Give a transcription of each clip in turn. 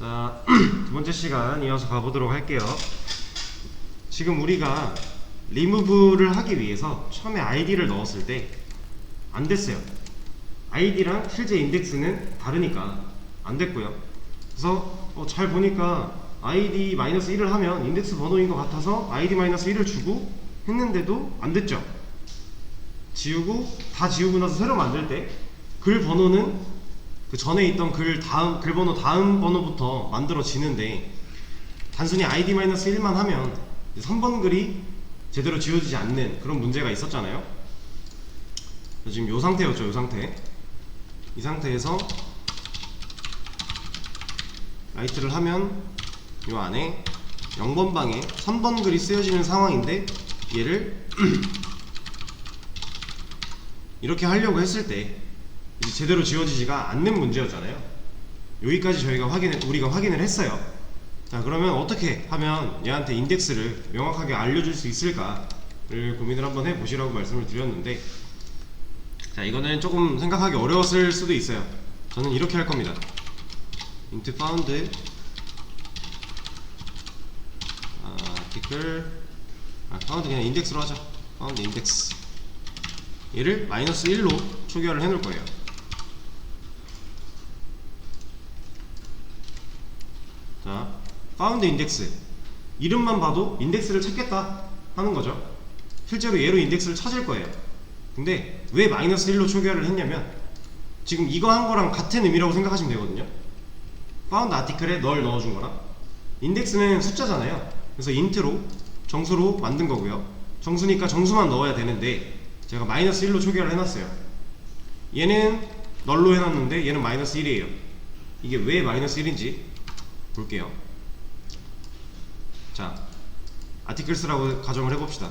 자, 두 번째 시간 이어서 가보도록 할게요. 지금 우리가 리무브를 하기 위해서 처음에 id를 넣었을 때 안 됐어요. id랑 실제 인덱스는 다르니까 안 됐고요. 그래서 잘 보니까 id-1을 하면 인덱스 번호인 것 같아서 id-1을 주고 했는데도 안 됐죠. 다 지우고 나서 새로 만들 때 글 번호는 그 전에 있던 글 번호 다음 번호부터 만들어지는데 단순히 id-1만 하면 3번 글이 제대로 지워지지 않는 그런 문제가 있었잖아요. 지금 요 상태였죠. 요 상태. 이 상태에서 라이트를 하면 요 안에 0번 방에 3번 글이 쓰여지는 상황인데 얘를 이렇게 하려고 했을 때 이제 제대로 지워지지가 않는 문제였잖아요. 여기까지 우리가 확인을 했어요. 자, 그러면 어떻게 하면 얘한테 인덱스를 명확하게 알려줄 수 있을까를 고민을 한번 해보시라고 말씀을 드렸는데, 자, 이거는 조금 생각하기 어려웠을 수도 있어요. 저는 이렇게 할 겁니다. int found article found 그냥 인덱스로 하자. found index 얘를 -1로 초기화를 해놓을 거예요. 자, found index 이름만 봐도 인덱스를 찾겠다 하는 거죠. 실제로 얘로 인덱스를 찾을 거예요. 근데 왜 -1로 초기화를 했냐면 지금 이거 한 거랑 같은 의미라고 생각하시면 되거든요. found article에 널 넣어준 거랑 인덱스는 숫자잖아요. 그래서 int로 정수로 만든 거고요. 정수니까 정수만 넣어야 되는데 제가 -1로 초기화를 해놨어요. 얘는 널로 해놨는데 얘는 -1이에요. 이게 왜 -1인지 볼게요. 자, articles라고 가정을 해봅시다.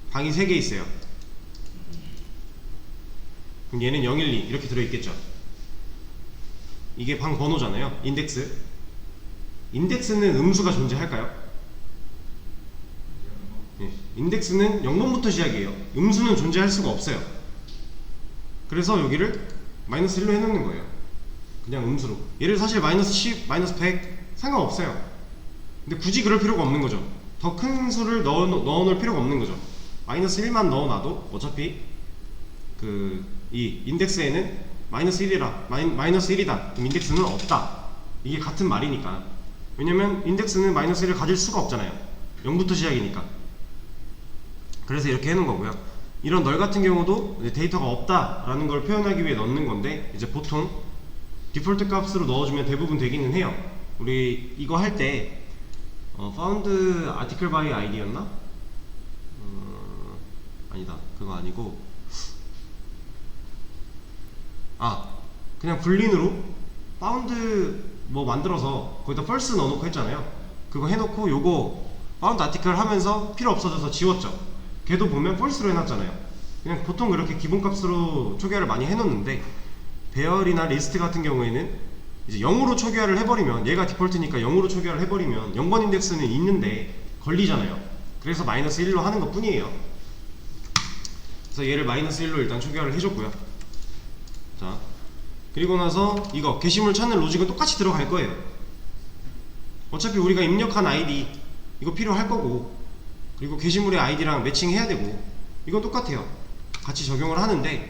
방이 3개 있어요. 그럼 얘는 012 이렇게 들어있겠죠. 이게 방 번호잖아요. 인덱스. 인덱스는 음수가 존재할까요? 네. 인덱스는 0번부터 시작이에요. 음수는 존재할 수가 없어요. 그래서 여기를 -1로 해놓는 거예요. 그냥 음수로. 얘를 사실 -10, -100 상관없어요. 근데 굳이 그럴 필요가 없는 거죠. 더 큰 수를 넣어놓을 필요가 없는 거죠. -1만 넣어놔도 어차피 이 인덱스에는 -1이다. 그럼 인덱스는 없다. 이게 같은 말이니까. 왜냐면 인덱스는 -1을 가질 수가 없잖아요. 0부터 시작이니까. 그래서 이렇게 해놓은 거고요. 이런 널 같은 경우도 데이터가 없다라는 걸 표현하기 위해 넣는 건데, 이제 보통 디폴트 값으로 넣어주면 대부분 되기는 해요. 우리 이거 할 때 found article by id였나? 아니다, 그거 아니고 그냥 불린으로 found 뭐 만들어서 거기다 false 넣어놓고 했잖아요. 그거 해놓고 요거 found article 하면서 필요 없어져서 지웠죠. 걔도 보면 false로 해놨잖아요. 그냥 보통 그렇게 기본값으로 초기화를 많이 해놓는데, 배열이나 리스트 같은 경우에는 이제 0으로 초기화를 해버리면, 얘가 디폴트니까 0으로 초기화를 해버리면 0번 인덱스는 있는데 걸리잖아요. 그래서 -1로 하는 것 뿐이에요. 그래서 얘를 -1로 일단 초기화를 해줬고요. 자, 그리고 나서 이거 게시물 찾는 로직은 똑같이 들어갈 거예요. 어차피 우리가 입력한 아이디 이거 필요할 거고, 그리고 게시물의 아이디랑 매칭해야 되고, 이건 똑같아요. 같이 적용을 하는데,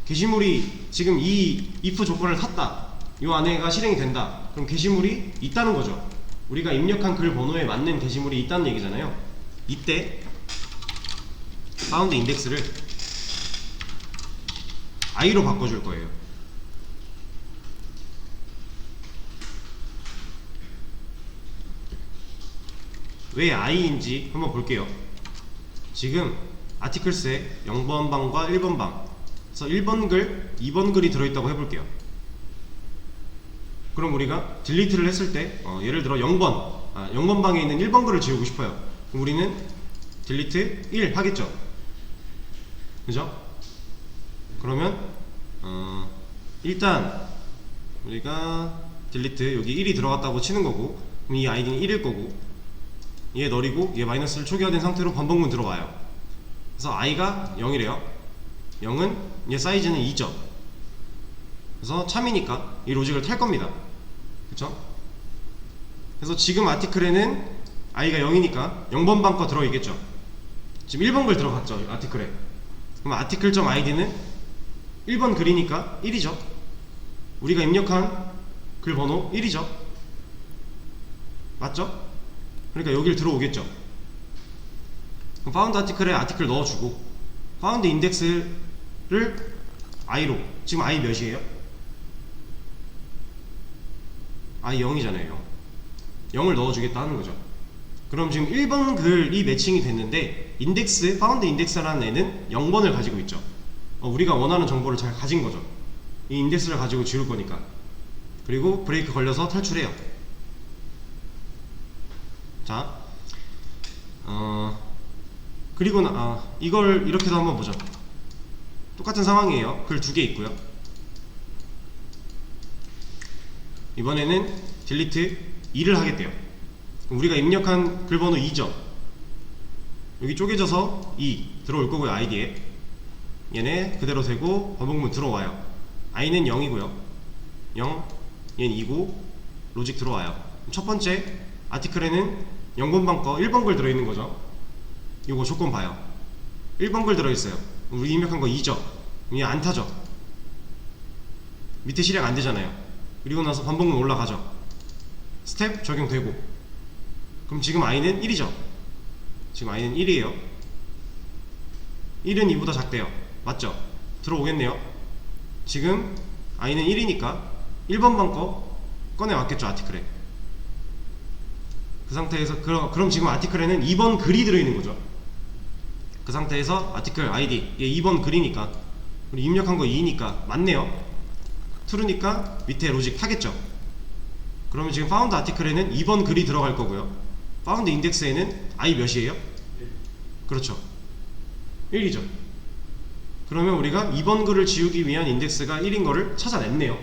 게시물이 지금 이 if 조건을 탔다, 이 안에가 실행이 된다, 그럼 게시물이 있다는 거죠. 우리가 입력한 글 번호에 맞는 게시물이 있다는 얘기잖아요. 이때 found index를 i로 바꿔줄 거예요. 왜 i인지 한번 볼게요. 지금 articles에 0번 방과 1번 방, 그래서 1번 글, 2번 글이 들어있다고 해볼게요. 그럼 우리가 딜리트를 했을 때 예를 들어 0번 방에 있는 1번 글을 지우고 싶어요. 그럼 우리는 딜리트 1 하겠죠. 그죠? 그러면 일단 우리가 딜리트 여기 1이 들어갔다고 치는 거고, 그럼 이 아이디는 1일 거고, 얘 널이고 얘 -를 초기화된 상태로 반복문 들어가요. 그래서 i가 0이래요 0은 얘 사이즈는 2죠. 그래서 참이니까 이 로직을 탈 겁니다. 그쵸? 그래서 지금 아티클에는 i가 0이니까 0번 방 거 들어있겠죠. 지금 1번 글 들어갔죠 아티클에. 그럼 article.id는 1번 글이니까 1이죠. 우리가 입력한 글 번호 1이죠. 맞죠? 그러니까 여길 들어오겠죠. 그럼 found article에 article 넣어주고 found index를 i로, 지금 i 몇이에요? i 0이잖아요. 0을 넣어주겠다 하는 거죠. 그럼 지금 1번 글이 매칭이 됐는데 인덱스, found index라는 애는 0번을 가지고 있죠. 우리가 원하는 정보를 잘 가진 거죠. 이 인덱스를 가지고 지울 거니까. 그리고 브레이크 걸려서 탈출해요. 자, 그리고 이걸 이렇게도 한번 보죠. 똑같은 상황이에요. 글 2개 있고요. 이번에는 delete 2를 하겠대요. 그럼 우리가 입력한 글 번호 2죠. 여기 쪼개져서 2 들어올 거고요. id에 얘네 그대로 되고 반복문 들어와요. i는 0이고요 0, 얘는 2고 로직 들어와요. 첫 번째 아티클에는 0번 방 거 1번 글 들어있는 거죠. 요거 조건 봐요. 1번 글 들어있어요. 우리 입력한 거 2죠. 이게 안 타죠. 밑에 실행 안 되잖아요. 그리고 나서 반복문 올라가죠. 스텝 적용되고. 그럼 지금 i는 1이죠. 지금 i는 1이에요 1은 2보다 작대요. 맞죠? 들어오겠네요. 지금 i는 1이니까 1번 방 거 꺼내 왔겠죠 아티클에. 그 상태에서 그럼 지금 아티클에는 2번 글이 들어있는 거죠. 그 상태에서 아티클 id 얘 2번 글이니까 우리 입력한 거 2니까 맞네요. true니까 밑에 로직 타겠죠. 그러면 지금 found 아티클에는 2번 글이 들어갈 거고요. found index에는 i 몇이에요? 그렇죠. 1이죠. 그러면 우리가 2번 글을 지우기 위한 인덱스가 1인 거를 찾아냈네요.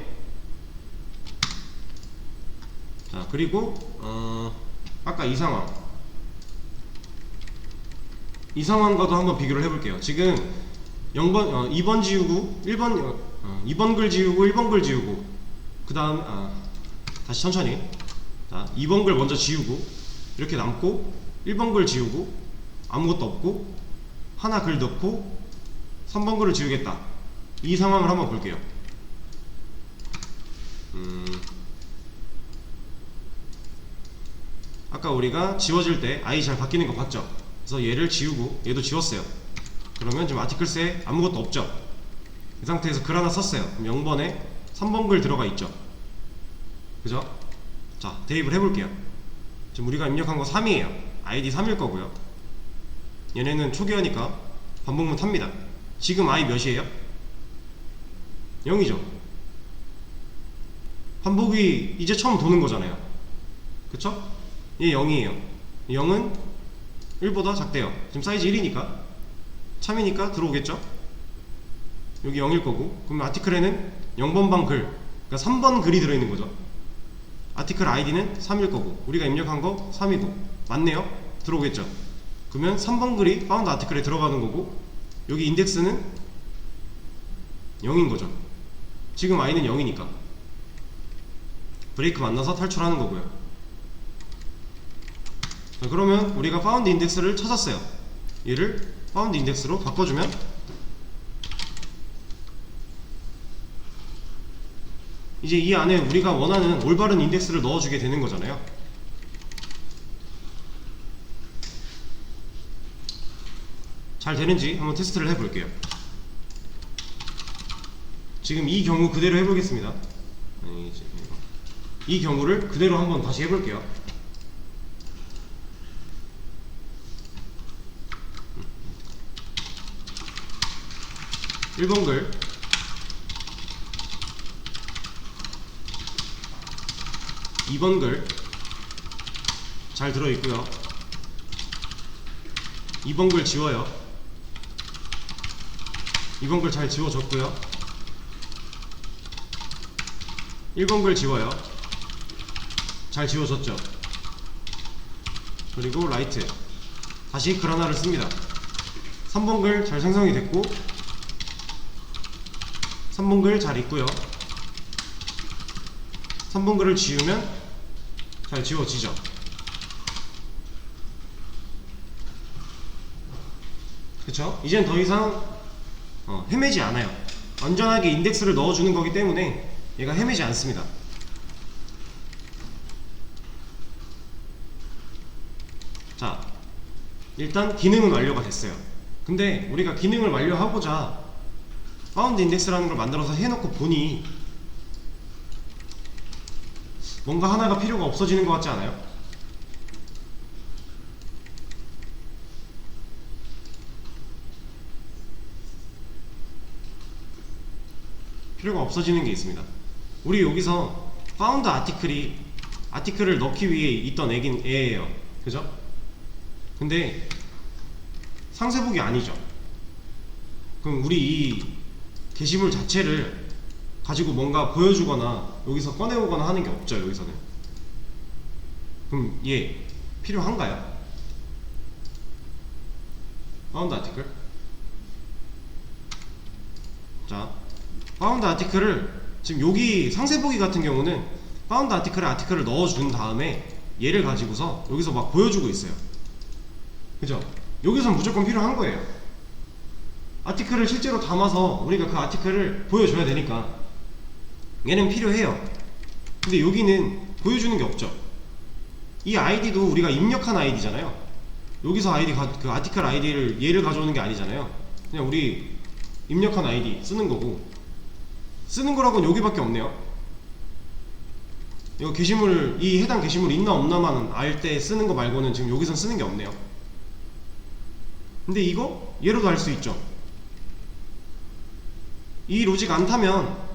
자, 그리고 아까 이 상황과도 한번 비교를 해볼게요. 지금 2번 지우고 2번 글 지우고 1번 글 지우고 그 다음 다시 천천히. 자, 2번 글 먼저 지우고 이렇게 남고 1번 글 지우고 아무것도 없고 하나 글 넣고 3번 글을 지우겠다. 이 상황을 한번 볼게요. 아까 우리가 지워질 때 i 잘 바뀌는 거 봤죠? 그래서 얘를 지우고 얘도 지웠어요. 그러면 지금 아티클스에 아무것도 없죠? 이 상태에서 글 하나 썼어요. 그럼 0번에 3번 글 들어가 있죠? 그죠? 자, 대입을 해볼게요. 지금 우리가 입력한 거 3이에요 id 3일 거고요. 얘네는 초기화니까 반복문 탑니다. 지금 i 몇이에요? 0이죠. 반복이 이제 처음 도는 거잖아요. 그쵸? 얘 0이에요 0은 1보다 작대요. 지금 사이즈 1이니까 참이니까 들어오겠죠? 여기 0일 거고. 그럼 아티클에는 0번 방 글, 그러니까 3번 글이 들어있는 거죠. 아티클 id는 3일 거고 우리가 입력한 거 3이고 맞네요? 들어오겠죠? 그러면 3번 글이 found 아티클에 들어가는 거고 여기 인덱스는 0인 거죠. 지금 i는 0이니까 브레이크 만나서 탈출하는 거고요. 자, 그러면 우리가 found index를 찾았어요. 얘를 found index로 바꿔주면 이제 이 안에 우리가 원하는 올바른 인덱스를 넣어주게 되는 거잖아요. 잘 되는지 한번 테스트를 해볼게요. 지금 이 경우 그대로 해보겠습니다. 이 경우를 그대로 한번 다시 해볼게요. (1번) 글 2번 글 잘 들어있고요. 2번 글 지워요. 2번 글 잘 지워졌고요. 1번 글 지워요. 잘 지워졌죠. 그리고 라이트 다시 글 하나를 씁니다. 3번 글 잘 생성이 됐고 3번 글 잘 있고요. 3번 글을 지우면 잘 지워지죠. 그쵸? 이젠 더 이상 헤매지 않아요. 안전하게 인덱스를 넣어주는 거기 때문에 얘가 헤매지 않습니다. 자, 일단 기능은 완료가 됐어요. 근데 우리가 기능을 완료하고자 파운드 인덱스라는 걸 만들어서 해놓고 보니 뭔가 하나가 필요가 없어지는 것 같지 않아요? 필요가 없어지는 게 있습니다. 우리 여기서 파운드 아티클을 넣기 위해 있던 애예요. 그죠? 근데 상세복이 아니죠. 그럼 우리 이 게시물 자체를 가지고 뭔가 보여주거나 여기서 꺼내오거나 하는 게 없죠. 여기서는. 그럼 얘 필요한가요? 파운드 아티클. 자, 파운드 아티클을 지금 여기 상세보기 같은 경우는 파운드 아티클을 넣어준 다음에 얘를 가지고서 여기서 막 보여주고 있어요. 그죠? 여기선 무조건 필요한 거예요. 아티클을 실제로 담아서 우리가 그 아티클을 보여줘야 되니까 얘는 필요해요. 근데 여기는 보여주는 게 없죠. 이 아이디도 우리가 입력한 아이디잖아요. 여기서 그 아티클 아이디를 얘를 가져오는 게 아니잖아요. 그냥 우리 입력한 아이디 쓰는 거고, 쓰는 거라고는 여기밖에 없네요. 이거 이 해당 게시물 있나 없나만 알 때 쓰는 거 말고는 지금 여기선 쓰는 게 없네요. 근데 이거 얘로도 할 수 있죠. 이 로직 안 타면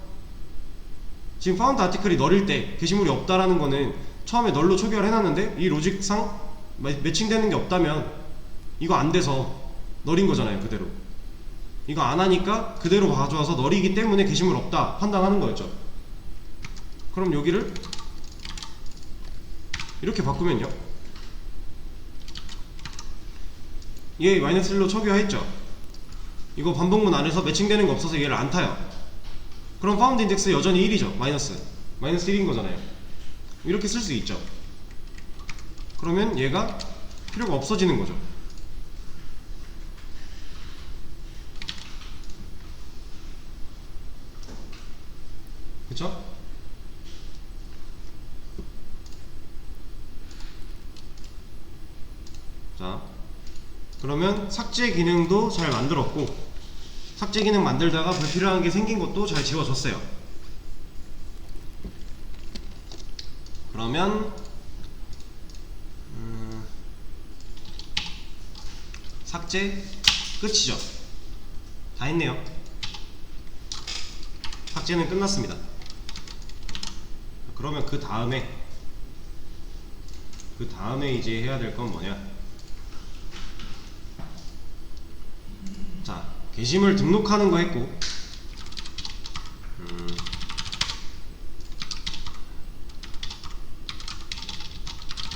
지금 파운드 아티클이 널일 때 게시물이 없다라는 거는 처음에 널로 초기화를 해놨는데 이 로직상 매칭되는 게 없다면 이거 안 돼서 널인 거잖아요. 그대로 이거 안 하니까 그대로 가져와서 널이기 때문에 게시물 없다 판단하는 거였죠. 그럼 여기를 이렇게 바꾸면요, 얘 -1로 초기화했죠. 이거 반복문 안에서 매칭되는 거 없어서 얘를 안 타요. 그럼 파운드 인덱스 여전히 1이죠. 마이너스 1인 거잖아요. 이렇게 쓸 수 있죠. 그러면 얘가 필요가 없어지는 거죠. 그쵸? 자, 그러면 삭제 기능도 잘 만들었고, 삭제 기능 만들다가 불필요한 게 생긴 것도 잘 지워졌어요. 그러면 삭제 끝이죠. 다 했네요. 삭제는 끝났습니다. 그러면 그 다음에 이제 해야 될 건 뭐냐? 자, 게시물 등록하는 거 했고,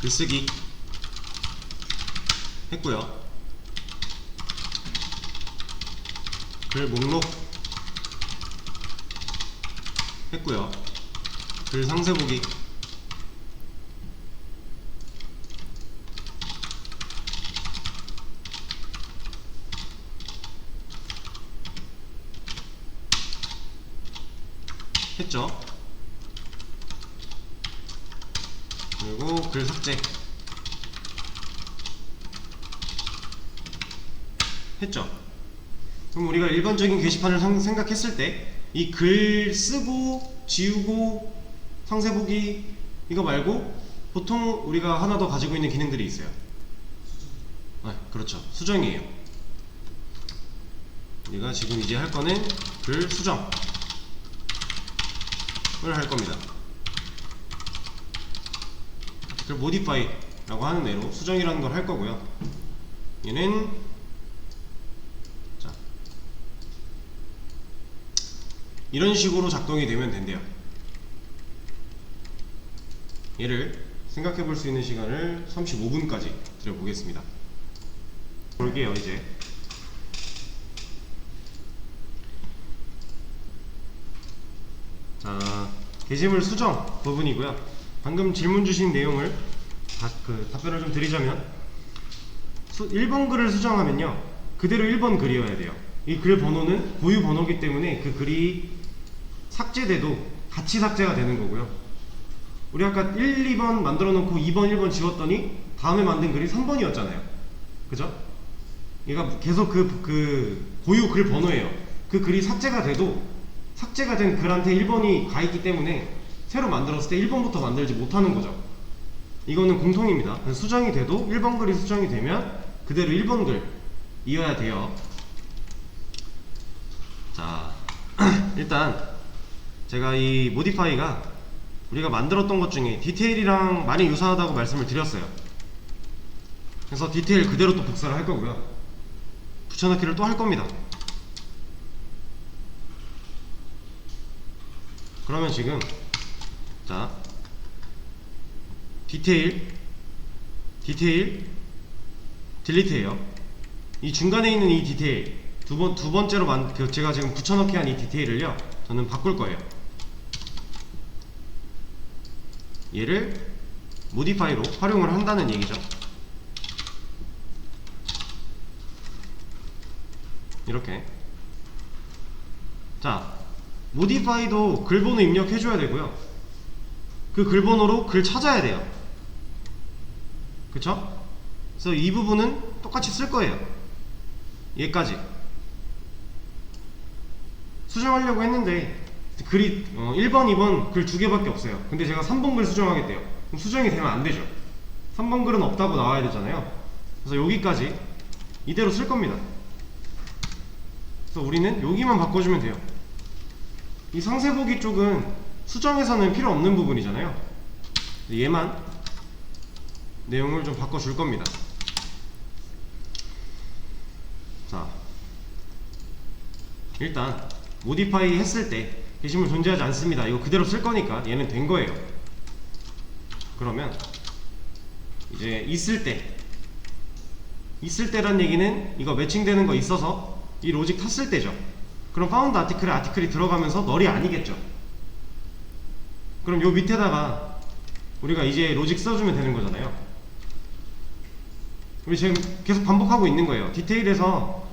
글쓰기 했고요. 글 목록 했고요. 글 상세 보기 했죠. 그리고 글 삭제 했죠. 그럼 우리가 일반적인 게시판을 생각했을 때 이 글 쓰고 지우고 상세 보기 이거 말고 보통 우리가 하나 더 가지고 있는 기능들이 있어요. 그렇죠. 수정이에요. 우리가 지금 이제 할 거는 글 수정을 할 겁니다. 글 모디파이 라고 하는 애로 수정이라는 걸 할 거고요. 얘는 이런 식으로 작동이 되면 된대요. 얘를 생각해 볼 수 있는 시간을 35분까지 드려보겠습니다. 볼게요. 이제 자, 게시물 수정 부분이고요. 방금 질문 주신 내용을 답변을 좀 드리자면 1번 글을 수정하면요 그대로 1번 글이어야 돼요. 이 글 번호는 고유 번호이기 때문에 그 글이 삭제돼도 같이 삭제가 되는 거고요. 우리 아까 1, 2번 만들어 놓고 2번, 1번 지웠더니 다음에 만든 글이 3번이었잖아요. 그죠? 얘가 계속 그 고유 글 번호예요. 그 글이 삭제가 돼도 삭제가 된 글한테 1번이 가 있기 때문에 새로 만들었을 때 1번부터 만들지 못하는 거죠. 이거는 공통입니다. 수정이 돼도 1번 글이 수정이 되면 그대로 1번 글이어야 돼요. 자, 일단 제가 이 모디파이가 우리가 만들었던 것 중에 디테일이랑 많이 유사하다고 말씀을 드렸어요. 그래서 디테일 그대로 또 복사를 할 거고요. 붙여넣기를 또 할 겁니다. 그러면 지금 자 디테일 딜리트예요. 이 중간에 있는 이 디테일 두 번째로 제가 지금 붙여넣기 한 이 디테일을요 저는 바꿀 거예요. 얘를 모디파이로 활용을 한다는 얘기죠. 이렇게. 자, 모디파이도 글번호 입력해줘야 되고요. 그 글번호로 글 찾아야 돼요. 그쵸? 그래서 이 부분은 똑같이 쓸 거예요. 얘까지 수정하려고 했는데 글이 1번, 2번 글 2개밖에 없어요. 근데 제가 3번 글 수정하겠대요. 그럼 수정이 되면 안 되죠. 3번 글은 없다고 나와야 되잖아요. 그래서 여기까지 이대로 쓸 겁니다. 그래서 우리는 여기만 바꿔주면 돼요. 이 상세보기 쪽은 수정에서는 필요 없는 부분이잖아요. 얘만 내용을 좀 바꿔줄 겁니다. 자, 일단 모디파이 했을 때 게시물 존재하지 않습니다. 이거 그대로 쓸 거니까 얘는 된 거예요. 그러면 이제 있을 때란 얘기는 이거 매칭되는 거 있어서 이 로직 탔을 때죠. 그럼 파운드 아티클에 아티클이 들어가면서 널이 아니겠죠. 그럼 요 밑에다가 우리가 이제 로직 써주면 되는 거잖아요. 우리 지금 계속 반복하고 있는 거예요. 디테일에서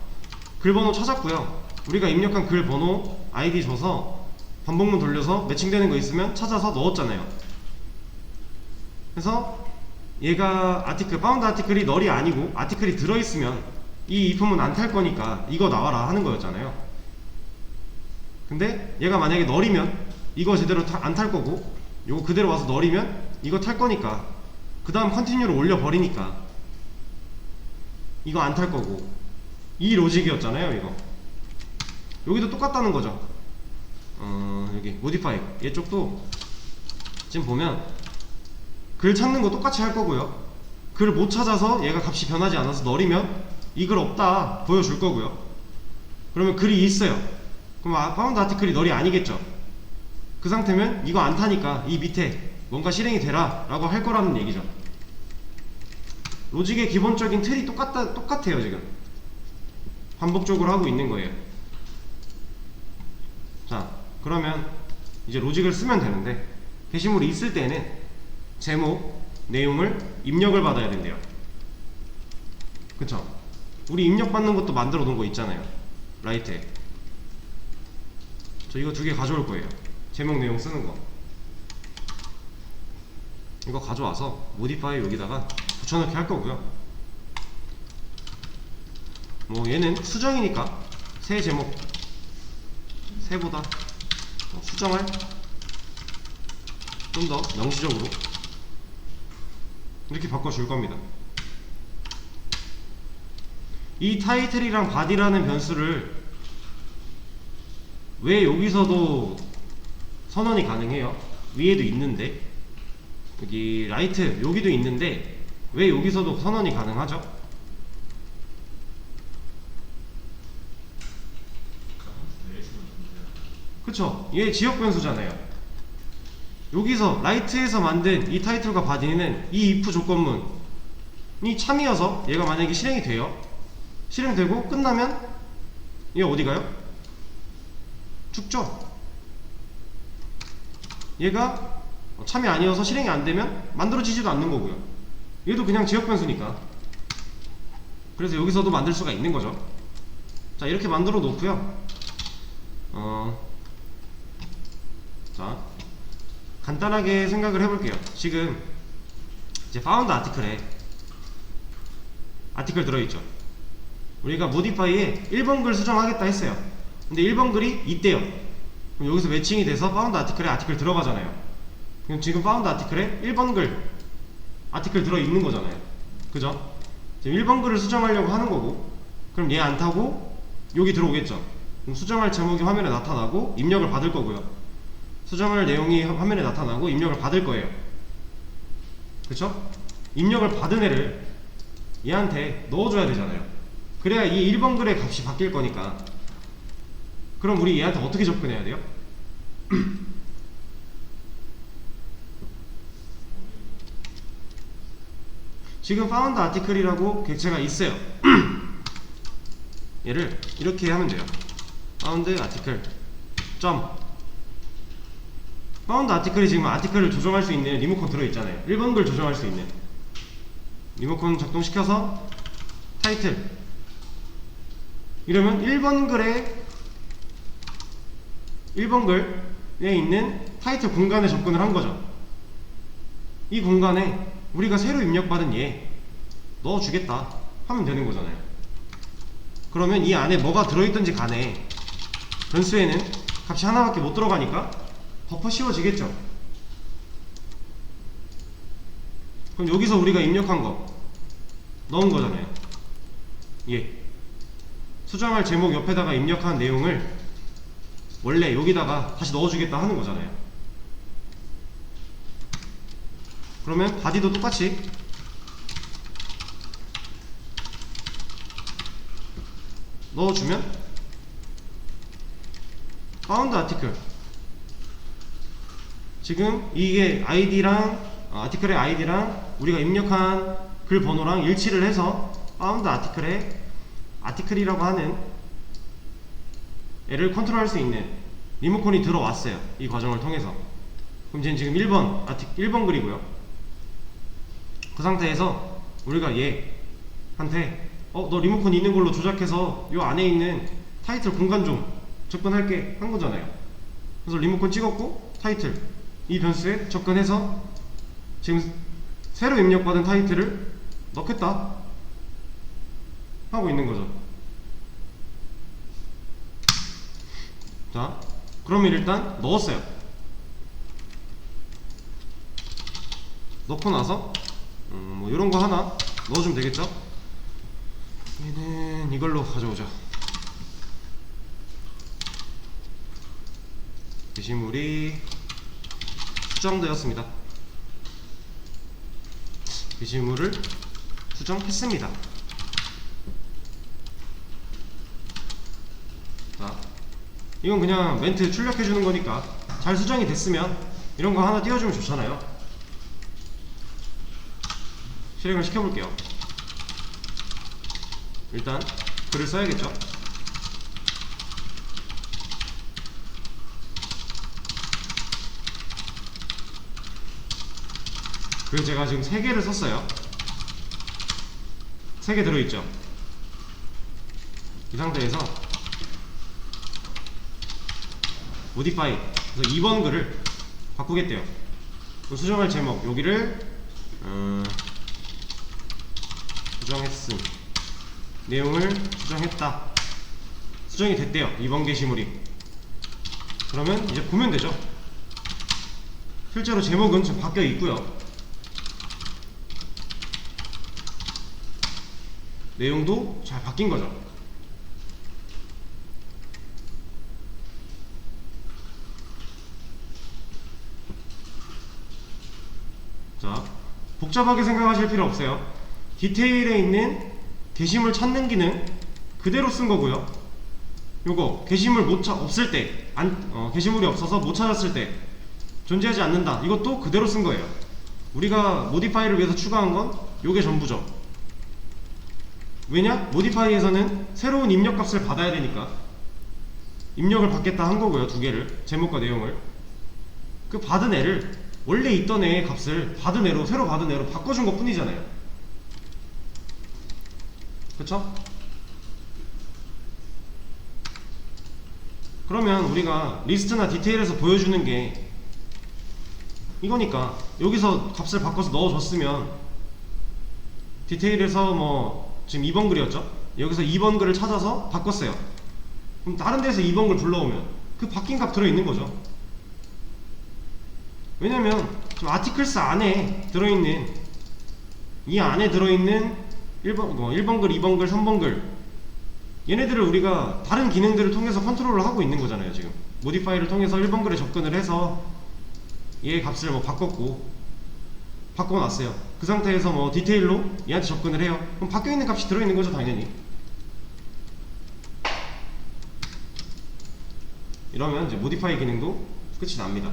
글 번호 찾았고요. 우리가 입력한 글 번호 아이디 줘서 반복문 돌려서 매칭되는 거 있으면 찾아서 넣었잖아요. 그래서 얘가 파운드 아티클이 널이 아니고 아티클이 들어있으면 이 if은 안 탈 거니까 이거 나와라 하는 거였잖아요. 근데 얘가 만약에 널이면 이거 제대로 안 탈 거고 요거 그대로 와서 널이면 이거 탈 거니까 그 다음 컨티뉴를 올려버리니까 이거 안 탈 거고 이 로직이었잖아요. 이거 여기도 똑같다는 거죠. 여기 모디파이 얘쪽도 지금 보면 글 찾는 거 똑같이 할 거고요. 글을 못 찾아서 얘가 값이 변하지 않아서 널이면 이 글 없다 보여줄 거고요. 그러면 글이 있어요. 그럼 파운드 아티클이 널이 아니겠죠. 그 상태면 이거 안 타니까 이 밑에 뭔가 실행이 되라 라고 할 거라는 얘기죠. 로직의 기본적인 틀이 똑같아요. 지금 반복적으로 하고 있는 거예요. 자, 그러면 이제 로직을 쓰면 되는데 게시물이 있을 때는 제목, 내용을 입력을 받아야 된대요. 그쵸? 우리 입력받는 것도 만들어 놓은 거 있잖아요. 라이트에. 저 이거 2개 가져올 거예요. 제목, 내용 쓰는 거. 이거 가져와서 모디파이 여기다가 붙여넣기 할 거고요. 뭐 얘는 수정이니까 새 제목, 새보다 수정할 좀 더 명시적으로 이렇게 바꿔줄 겁니다. 이 타이틀이랑 바디라는 변수를 왜 여기서도 선언이 가능해요? 위에도 있는데 여기 라이트 여기도 있는데 왜 여기서도 선언이 가능하죠? 그쵸? 얘 지역 변수잖아요. 여기서 라이트에서 만든 이 타이틀과 바디는 이 if 조건문이 참이어서 얘가 만약에 실행이 돼요. 실행되고 끝나면 얘 어디 가요? 죽죠? 얘가 참이 아니어서 실행이 안 되면 만들어지지도 않는 거고요. 얘도 그냥 지역 변수니까. 그래서 여기서도 만들 수가 있는 거죠. 자, 이렇게 만들어 놓고요. 자, 간단하게 생각을 해볼게요. 지금 이제 found article에 아티클 들어있죠. 우리가 modify에 1번 글 수정하겠다 했어요. 근데 1번 글이 있대요. 그럼 여기서 매칭이 돼서 found article에 아티클 들어가잖아요. 그럼 지금 found article에 1번 글 아티클 들어있는 거잖아요. 그죠? 지금 1번 글을 수정하려고 하는 거고, 그럼 얘 안 타고 여기 들어오겠죠. 그럼 수정할 제목이 화면에 나타나고 입력을 받을 거고요. 수정할 내용이 화면에 나타나고 입력을 받을 거예요. 그쵸? 입력을 받은 애를 얘한테 넣어줘야 되잖아요. 그래야 이 1번 글의 값이 바뀔 거니까. 그럼 우리 얘한테 어떻게 접근해야 돼요? 지금 found article이라고 객체가 있어요. 얘를 이렇게 하면 돼요. found article 점 found article이 지금 아티클을 조정할 수 있는 리모컨 들어있잖아요. 1번 글 조정할 수 있는 리모컨 작동시켜서 타이틀 이러면 1번 글에 있는 타이틀 공간에 접근을 한 거죠. 이 공간에 우리가 새로 입력받은 얘 넣어주겠다 하면 되는 거잖아요. 그러면 이 안에 뭐가 들어있든지 간에 변수에는 값이 하나밖에 못 들어가니까 버퍼 씌워지겠죠. 그럼 여기서 우리가 입력한 거 넣은 거잖아요. 예. 수정할 제목 옆에다가 입력한 내용을 원래 여기다가 다시 넣어주겠다 하는 거잖아요. 그러면 바디도 똑같이 넣어주면 found article 지금 이게 아이디랑 아티클의 아이디랑 우리가 입력한 글 번호랑 일치를 해서 found article에 아티클이라고 하는 애를 컨트롤할 수 있는 리모컨이 들어왔어요. 이 과정을 통해서. 그럼 쟤는 지금 1번 글이고요. 그 상태에서 우리가 얘한테 너 리모컨 있는 걸로 조작해서 요 안에 있는 타이틀 공간 좀 접근할게 한 거잖아요. 그래서 리모컨 찍었고 타이틀 이 변수에 접근해서 지금 새로 입력받은 타이틀을 넣겠다 하고 있는 거죠. 자, 그러면 일단 넣었어요. 넣고 나서 뭐 이런 거 하나 넣어주면 되겠죠? 얘는 이걸로 가져오자. 게시물이 수정되었습니다. 게시물을 수정했습니다. 자, 이건 그냥 멘트 출력해주는 거니까 잘 수정이 됐으면 이런 거 하나 띄워주면 좋잖아요. 실행을 시켜볼게요. 일단 글을 써야겠죠. 그래서 제가 지금 3개를 썼어요. 3개 들어있죠. 이 상태에서 modify 그래서 2번 글을 바꾸겠대요. 수정할 제목 여기를 수정했음 내용을 수정했다. 수정이 됐대요. 2번 게시물이. 그러면 이제 보면 되죠. 실제로 제목은 지금 바뀌어 있고요. 내용도 잘 바뀐 거죠. 자, 복잡하게 생각하실 필요 없어요. 디테일에 있는 게시물 찾는 기능 그대로 쓴 거고요. 요거 게시물 없을 때 게시물이 없어서 못 찾았을 때 존재하지 않는다. 이것도 그대로 쓴 거예요. 우리가 모디파이를 위해서 추가한 건 요게 전부죠. 왜냐? 모디파이에서는 새로운 입력값을 받아야 되니까 입력을 받겠다 한 거고요. 2개를 제목과 내용을. 그 받은 애를 원래 있던 애의 값을 받은 애로 새로 받은 애로 바꿔준 것 뿐이잖아요. 그쵸? 그러면 우리가 리스트나 디테일에서 보여주는 게 이거니까 여기서 값을 바꿔서 넣어줬으면 디테일에서 뭐 지금 2번 글이었죠? 여기서 2번 글을 찾아서 바꿨어요. 그럼 다른 데서 2번 글 불러오면 그 바뀐 값 들어있는 거죠. 왜냐면 지금 아티클스 안에 들어있는 이 안에 들어있는 1번 글, 2번 글, 3번 글 얘네들을 우리가 다른 기능들을 통해서 컨트롤을 하고 있는 거잖아요. 지금 모디파이를 통해서 1번 글에 접근을 해서 얘의 값을 뭐 바꿔놨어요. 그 상태에서 뭐 디테일로 얘한테 접근을 해요. 그럼 바뀌어있는 값이 들어있는 거죠, 당연히. 이러면 이제 모디파이 기능도 끝이 납니다.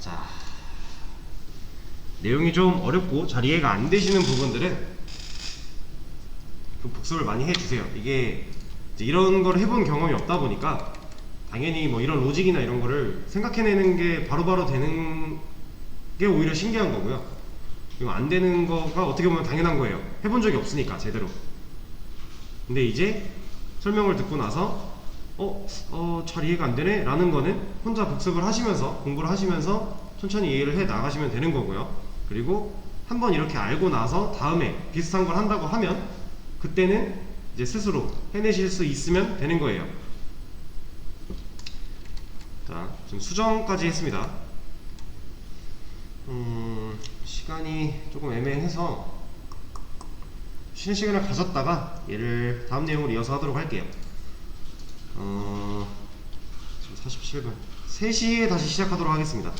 자, 내용이 좀 어렵고 잘 이해가 안 되시는 부분들은 그 복습을 많이 해주세요. 이게 이제 이런 걸 해본 경험이 없다 보니까 당연히 뭐 이런 로직이나 이런 거를 생각해내는 게 바로바로 되는 게 오히려 신기한 거고요. 그리고 안 되는 거가 어떻게 보면 당연한 거예요. 해본 적이 없으니까 제대로. 근데 이제 설명을 듣고 나서 잘 이해가 안 되네 라는 거는 혼자 복습을 하시면서 공부를 하시면서 천천히 이해를 해 나가시면 되는 거고요. 그리고 한번 이렇게 알고 나서 다음에 비슷한 걸 한다고 하면 그때는 이제 스스로 해내실 수 있으면 되는 거예요. 자, 지금 수정까지 했습니다. 시간이 조금 애매해서 쉬는 시간을 가졌다가 얘를 다음 내용으로 이어서 하도록 할게요. 지금 47분 3시에 다시 시작하도록 하겠습니다.